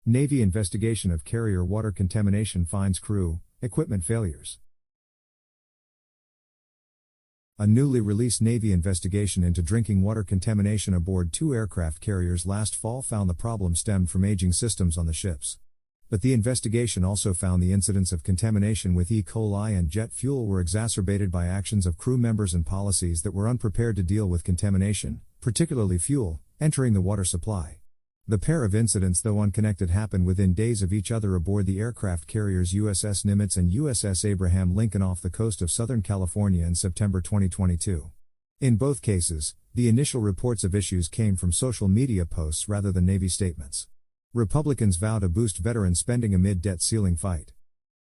Navy investigation of carrier water contamination finds crew, equipment failures. A newly released Navy investigation into drinking water contamination aboard 2 aircraft carriers last fall found the problem stemmed from aging systems on the ships. But the investigation also found the incidents of contamination with E. coli and jet fuel were exacerbated by actions of crew members and policies that were unprepared to deal with contamination, particularly fuel, entering the water supply. The pair of incidents, though unconnected, happened within days of each other aboard the aircraft carriers USS Nimitz and USS Abraham Lincoln off the coast of Southern California in September 2022. In both cases, the initial reports of issues came from social media posts rather than Navy statements. Republicans vow to boost veteran spending amid debt ceiling fight.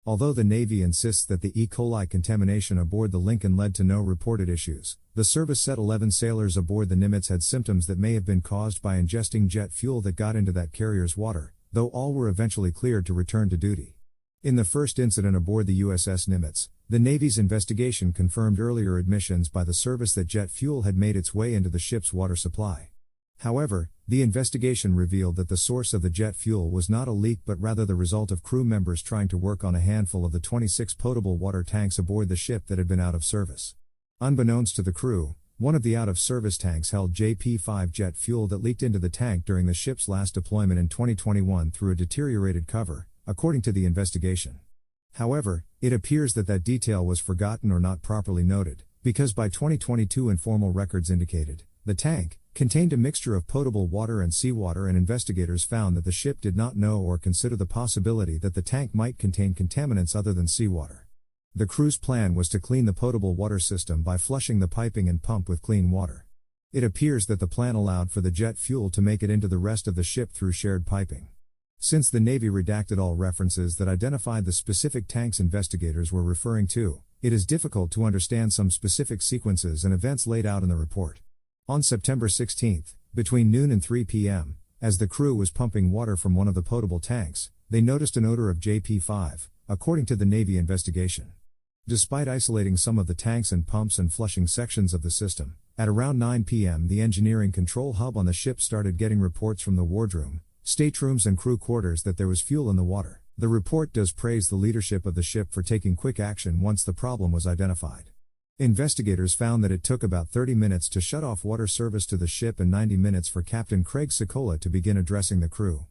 Although the Navy insists that the E. coli contamination aboard the Lincoln led to no reported issues, the service said 11 sailors aboard the Nimitz had symptoms that may have been caused by ingesting jet fuel that got into that carrier's water, though all were eventually cleared to return to duty. In the first incident aboard the USS Nimitz, the Navy's investigation confirmed earlier admissions by the service that jet fuel had made its way into the ship's water supply. However, the investigation revealed that the source of the jet fuel was not a leak but rather the result of crew members trying to work on a handful of the 26 potable water tanks aboard the ship that had been out of service. Unbeknownst to the crew, one of the out-of-service tanks held JP5 jet fuel that leaked into the tank during the ship's last deployment in 2021 through a deteriorated cover, according to the investigation. However, it appears that that detail was forgotten or not properly noted, because by 2022 informal records indicated, the tank contained a mixture of potable water and seawater, and investigators found that the ship did not know or consider the possibility that the tank might contain contaminants other than seawater. The crew's plan was to clean the potable water system by flushing the piping and pump with clean water. It appears that the plan allowed for the jet fuel to make it into the rest of the ship through shared piping. Since the Navy redacted all references that identified the specific tanks investigators were referring to, it is difficult to understand some specific sequences and events laid out in the report. On September 16, between noon and 3 p.m., as the crew was pumping water from one of the potable tanks, they noticed an odor of JP5, according to the Navy investigation. Despite isolating some of the tanks and pumps and flushing sections of the system, at around 9 p.m. the engineering control hub on the ship started getting reports from the wardroom, staterooms and crew quarters that there was fuel in the water. The report does praise the leadership of the ship for taking quick action once the problem was identified. Investigators found that it took about 30 minutes to shut off water service to the ship and 90 minutes for Captain Craig Sikola to begin addressing the crew.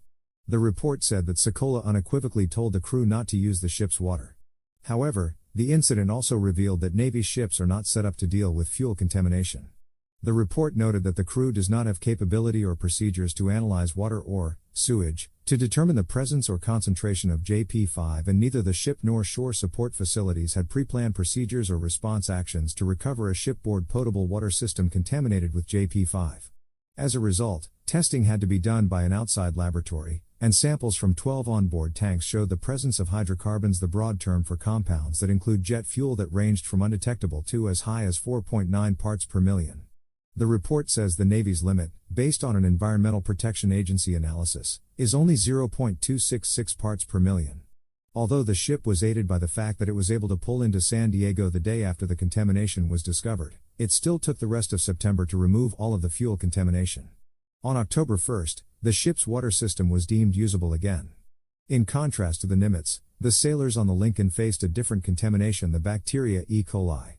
The report said that Sikola unequivocally told the crew not to use the ship's water. However, the incident also revealed that Navy ships are not set up to deal with fuel contamination. The report noted that the crew does not have capability or procedures to analyze water or sewage to determine the presence or concentration of JP5, and neither the ship nor shore support facilities had pre-planned procedures or response actions to recover a shipboard potable water system contaminated with JP5. As a result, testing had to be done by an outside laboratory, and samples from 12 onboard tanks showed the presence of hydrocarbons, the broad term for compounds that include jet fuel, that ranged from undetectable to as high as 4.9 parts per million. The report says the Navy's limit, based on an Environmental Protection Agency analysis, is only 0.266 parts per million. Although the ship was aided by the fact that it was able to pull into San Diego the day after the contamination was discovered, it still took the rest of September to remove all of the fuel contamination. On October 1, the ship's water system was deemed usable again. In contrast to the Nimitz, the sailors on the Lincoln faced a different contamination, the bacteria E. coli.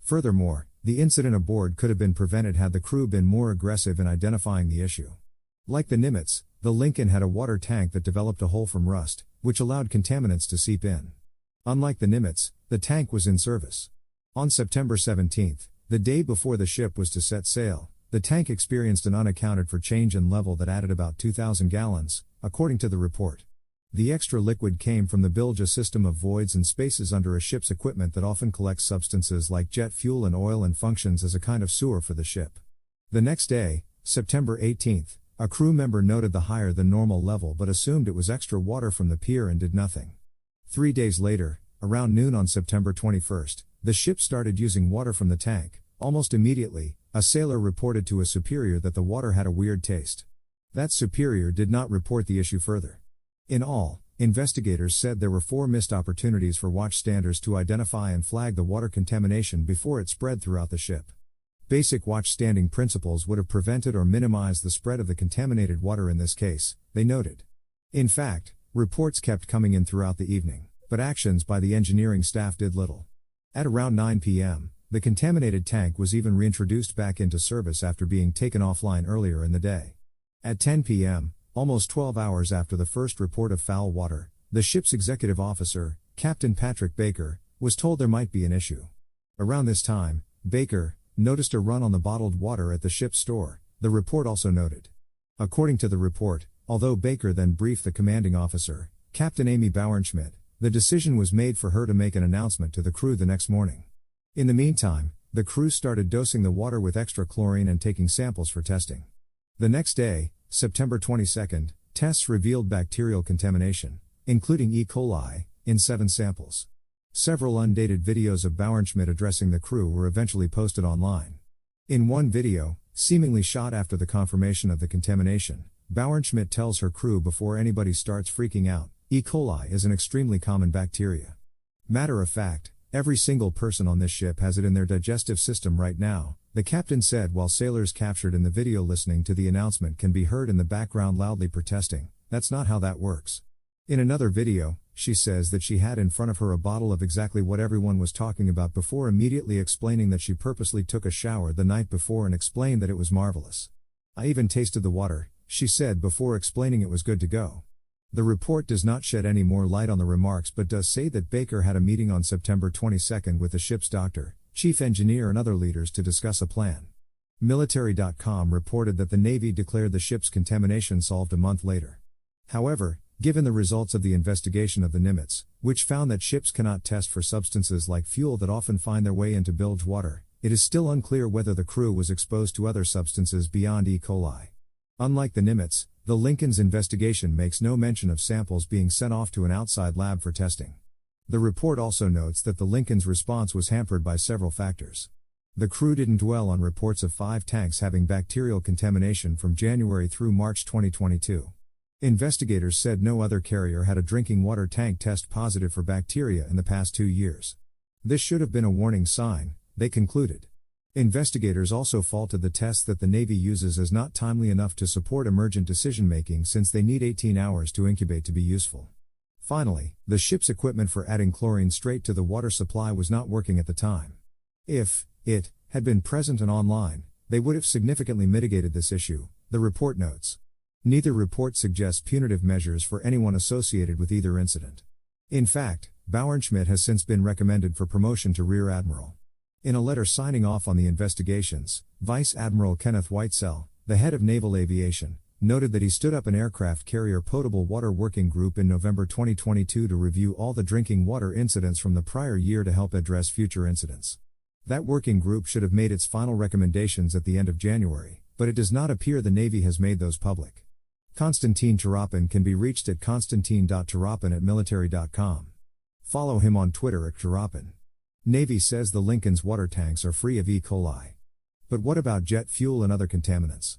Furthermore, the incident aboard could have been prevented had the crew been more aggressive in identifying the issue. Like the Nimitz, the Lincoln had a water tank that developed a hole from rust, which allowed contaminants to seep in. Unlike the Nimitz, the tank was in service. On September 17, the day before the ship was to set sail, the tank experienced an unaccounted for change in level that added about 2,000 gallons, according to the report. The extra liquid came from the bilge, a system of voids and spaces under a ship's equipment that often collects substances like jet fuel and oil and functions as a kind of sewer for the ship. The next day, September 18, a crew member noted the higher than normal level but assumed it was extra water from the pier and did nothing. 3 days later, around noon on September 21, the ship started using water from the tank. Almost immediately, a sailor reported to a superior that the water had a weird taste. That superior did not report the issue further. In all, investigators said there were 4 missed opportunities for watchstanders to identify and flag the water contamination before it spread throughout the ship. Basic watchstanding principles would have prevented or minimized the spread of the contaminated water in this case, they noted. In fact, reports kept coming in throughout the evening, but actions by the engineering staff did little. At around 9 p.m., the contaminated tank was even reintroduced back into service after being taken offline earlier in the day. At 10 p.m., almost 12 hours after the first report of foul water, the ship's executive officer, Captain Patrick Baker, was told there might be an issue. Around this time, Baker noticed a run on the bottled water at the ship's store, the report also noted. According to the report, although Baker then briefed the commanding officer, Captain Amy Bauernschmidt, the decision was made for her to make an announcement to the crew the next morning. In the meantime, the crew started dosing the water with extra chlorine and taking samples for testing. The next day, September 22, tests revealed bacterial contamination, including E. coli, in 7 samples. Several undated videos of Bauernschmidt addressing the crew were eventually posted online. In one video, seemingly shot after the confirmation of the contamination, Bauernschmidt tells her crew before anybody starts freaking out, E. coli is an extremely common bacteria. Matter of fact, every single person on this ship has it in their digestive system right now, the captain said while sailors captured in the video listening to the announcement can be heard in the background loudly protesting. That's not how that works. In another video, she says that she had in front of her a bottle of exactly what everyone was talking about before immediately explaining that she purposely took a shower the night before and explained that it was marvelous. I even tasted the water, she said before explaining it was good to go. The report does not shed any more light on the remarks but does say that Baker had a meeting on September 22 with the ship's doctor, chief engineer and other leaders to discuss a plan. Military.com reported that the Navy declared the ship's contamination solved a month later. However, given the results of the investigation of the Nimitz, which found that ships cannot test for substances like fuel that often find their way into bilge water, it is still unclear whether the crew was exposed to other substances beyond E. coli. Unlike the Nimitz, the Lincoln's investigation makes no mention of samples being sent off to an outside lab for testing. The report also notes that the Lincoln's response was hampered by several factors. The crew didn't dwell on reports of 5 tanks having bacterial contamination from January through March 2022. Investigators said no other carrier had a drinking water tank test positive for bacteria in the past 2 years. This should have been a warning sign, they concluded. Investigators also faulted the tests that the Navy uses as not timely enough to support emergent decision-making since they need 18 hours to incubate to be useful. Finally, the ship's equipment for adding chlorine straight to the water supply was not working at the time. If it had been present and online, they would have significantly mitigated this issue, the report notes. Neither report suggests punitive measures for anyone associated with either incident. In fact, Bauernschmidt has since been recommended for promotion to Rear Admiral. In a letter signing off on the investigations, Vice Admiral Kenneth Whitesell, the head of Naval Aviation, noted that he stood up an aircraft carrier potable water working group in November 2022 to review all the drinking water incidents from the prior year to help address future incidents. That working group should have made its final recommendations at the end of January, but it does not appear the Navy has made those public. Konstantin Tarapin can be reached at konstantin.tarapin@military.com. Follow him on Twitter at Tarapin. Navy says the Lincoln's water tanks are free of E. coli. But what about jet fuel and other contaminants?